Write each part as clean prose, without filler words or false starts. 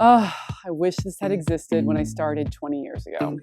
Oh, I wish this had existed when I started 20 years ago.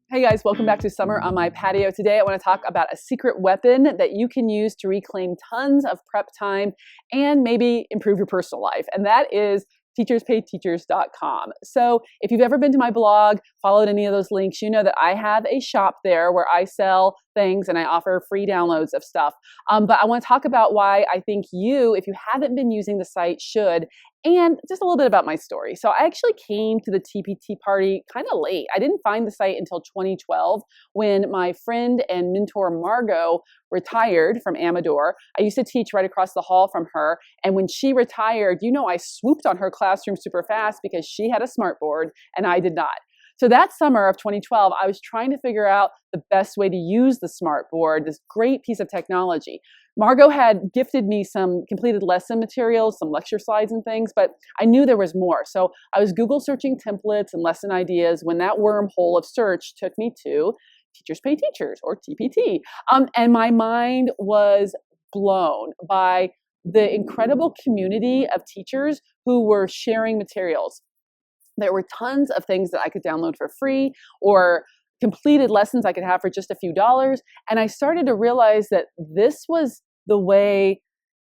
Hey guys, welcome back to Summer on My Patio. Today I want to talk about a secret weapon that you can use to reclaim tons of prep time and maybe improve your personal life, and that is teacherspayteachers.com. So if you've ever been to my blog, followed any of those links, you know that I have a shop there where I sell things and I offer free downloads of stuff. But I want to talk about why I think you, if you haven't been using the site, should, and just a little bit about my story. So I actually came to the TPT party kind of late. I didn't find the site until 2012 when my friend and mentor Margot retired from Amador. I used to teach right across the hall from her. And when she retired, I swooped on her classroom super fast because she had a smart board and I did not. So that summer of 2012, I was trying to figure out the best way to use the smart board, this great piece of technology. Margot had gifted me some completed lesson materials, some lecture slides and things, but I knew there was more. So I was Google searching templates and lesson ideas when that wormhole of search took me to Teachers Pay Teachers, or TPT. And my mind was blown by the incredible community of teachers who were sharing materials. There were tons of things that I could download for free or completed lessons I could have for just a few dollars. And I started to realize that this was the way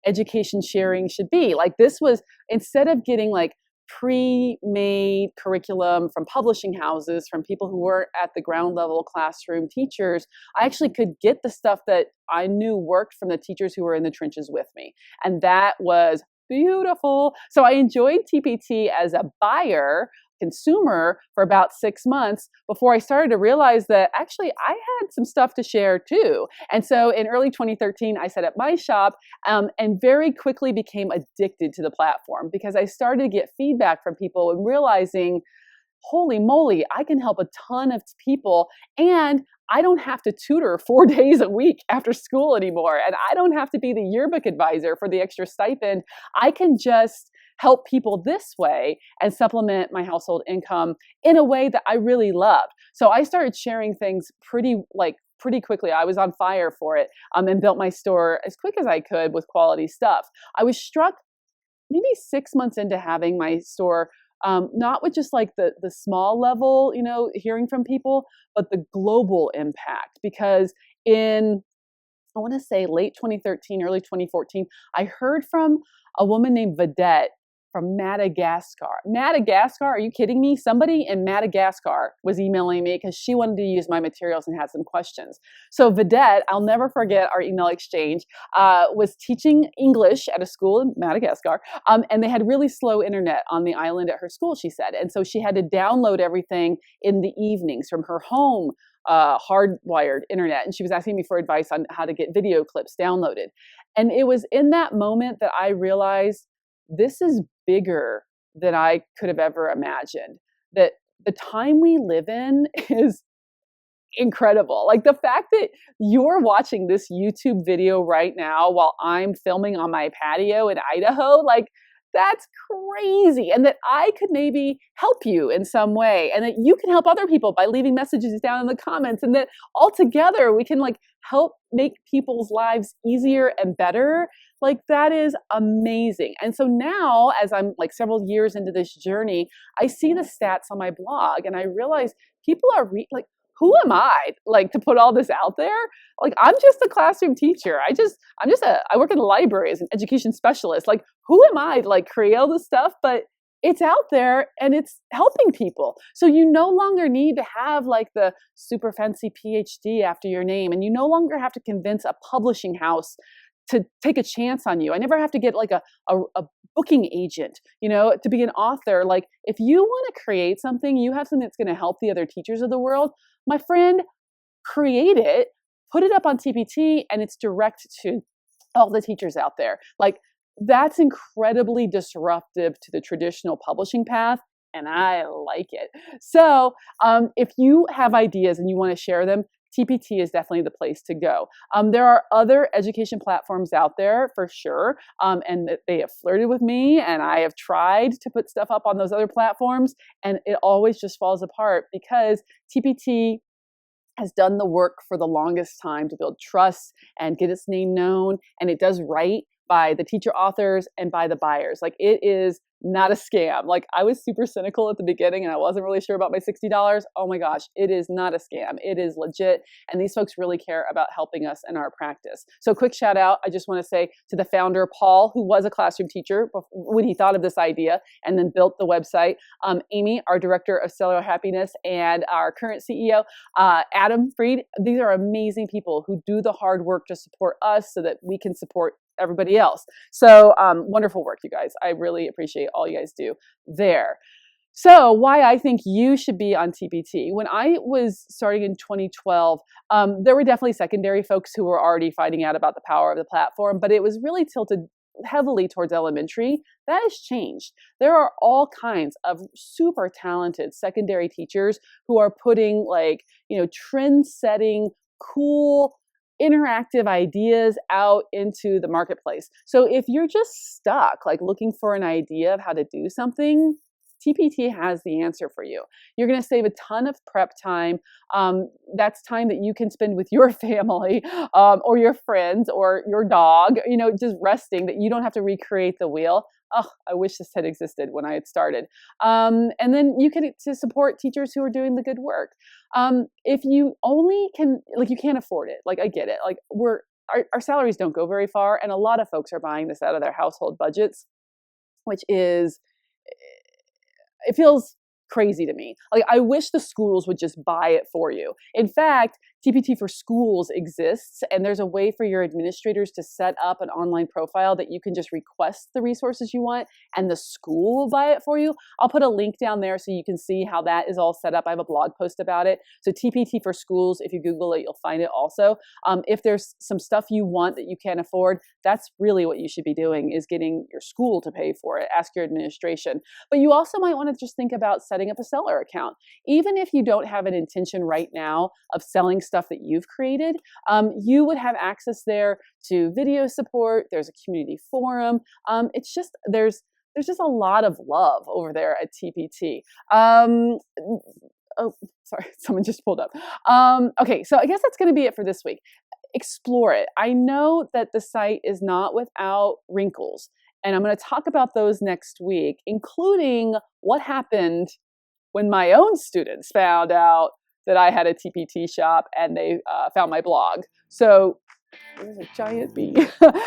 education sharing should be. Like, this was, instead of getting like pre-made curriculum from publishing houses, from people who weren't at the ground level classroom teachers, I actually could get the stuff that I knew worked from the teachers who were in the trenches with me. And that was beautiful. So I enjoyed TPT as a consumer for about 6 months before I started to realize that actually I had some stuff to share too. And so in early 2013, I set up my shop and very quickly became addicted to the platform because I started to get feedback from people and realizing, holy moly, I can help a ton of people, and I don't have to tutor 4 days a week after school anymore. And I don't have to be the yearbook advisor for the extra stipend. I can just help people this way and supplement my household income in a way that I really loved. So I started sharing things pretty quickly. I was on fire for it, and built my store as quick as I could with quality stuff. I was struck maybe 6 months into having my store, not with just like the small level, hearing from people, but the global impact. Because in, I want to say late 2013, early 2014, I heard from a woman named Vedette from Madagascar. Madagascar, are you kidding me? Somebody in Madagascar was emailing me because she wanted to use my materials and had some questions. So Vedette, I'll never forget our email exchange, was teaching English at a school in Madagascar, and they had really slow internet on the island at her school, she said. And so she had to download everything in the evenings from her home hardwired internet. And she was asking me for advice on how to get video clips downloaded. And it was in that moment that I realized this is bigger than I could have ever imagined. That the time we live in is incredible. Like, the fact that you're watching this YouTube video right now while I'm filming on my patio in Idaho, like, that's crazy. And that I could maybe help you in some way, and that you can help other people by leaving messages down in the comments, and that all together we can like help make people's lives easier and better. Like, that is amazing. And so now, as I'm like several years into this journey, I see the stats on my blog and I realize people are like, who am I like to put all this out there? Like, I'm just a classroom teacher. I work in the library as an education specialist. Like, who am I to like create all this stuff? But it's out there and it's helping people. So you no longer need to have like the super fancy PhD after your name, and you no longer have to convince a publishing house to take a chance on you. I never have to get like a booking agent, to be an author. Like, if you want to create something, you have something that's going to help the other teachers of the world, my friend, create it, put it up on TPT, and it's direct to all the teachers out there. Like, that's incredibly disruptive to the traditional publishing path, and I like it. So if you have ideas and you want to share them, TPT is definitely the place to go. There are other education platforms out there for sure, and they have flirted with me, and I have tried to put stuff up on those other platforms, and it always just falls apart because TPT has done the work for the longest time to build trust and get its name known, and it does right by the teacher authors, and by the buyers. Like, it is not a scam. Like, I was super cynical at the beginning and I wasn't really sure about my $60. Oh my gosh, it is not a scam. It is legit. And these folks really care about helping us in our practice. So quick shout out. I just want to say to the founder, Paul, who was a classroom teacher when he thought of this idea and then built the website. Amy, our director of cellular happiness, and our current CEO, Adam Freed. These are amazing people who do the hard work to support us so that we can support everybody else. So wonderful work, you guys. I really appreciate all you guys do there. So why I think you should be on TPT. When I was starting in 2012, there were definitely secondary folks who were already finding out about the power of the platform, but it was really tilted heavily towards elementary. That has changed. There are all kinds of super talented secondary teachers who are putting, like, trend-setting, cool, interactive ideas out into the marketplace. So if you're just stuck, like, looking for an idea of how to do something, TPT has the answer for you. You're going to save a ton of prep time. That's time that you can spend with your family or your friends or your dog, just resting, that you don't have to recreate the wheel. Oh, I wish this had existed when I had started. And then you can to support teachers who are doing the good work. If you only can, like, you can't afford it. Like, I get it. Like, our salaries don't go very far, and a lot of folks are buying this out of their household budgets, which is, it feels crazy to me. Like, I wish the schools would just buy it for you. In fact, TPT for Schools exists, and there's a way for your administrators to set up an online profile that you can just request the resources you want, and the school will buy it for you. I'll put a link down there so you can see how that is all set up. I have a blog post about it. So TPT for Schools, if you Google it, you'll find it also. If there's some stuff you want that you can't afford, that's really what you should be doing, is getting your school to pay for it. Ask your administration. But you also might want to just think about setting up a seller account. Even if you don't have an intention right now of selling stuff that you've created, you would have access there to video support. There's a community forum. It's just, there's just a lot of love over there at TPT. Oh, sorry, someone just pulled up. Okay, so I guess that's going to be it for this week. Explore it. I know that the site is not without wrinkles, and I'm going to talk about those next week, including what happened when my own students found out that I had a TPT shop and they found my blog. So there's a giant bee.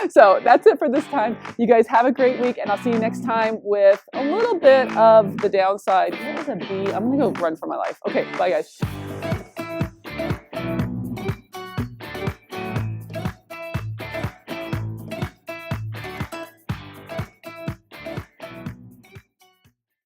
So that's it for this time. You guys have a great week, and I'll see you next time with a little bit of the downside. What was a bee? I'm gonna go run for my life. Okay, bye guys.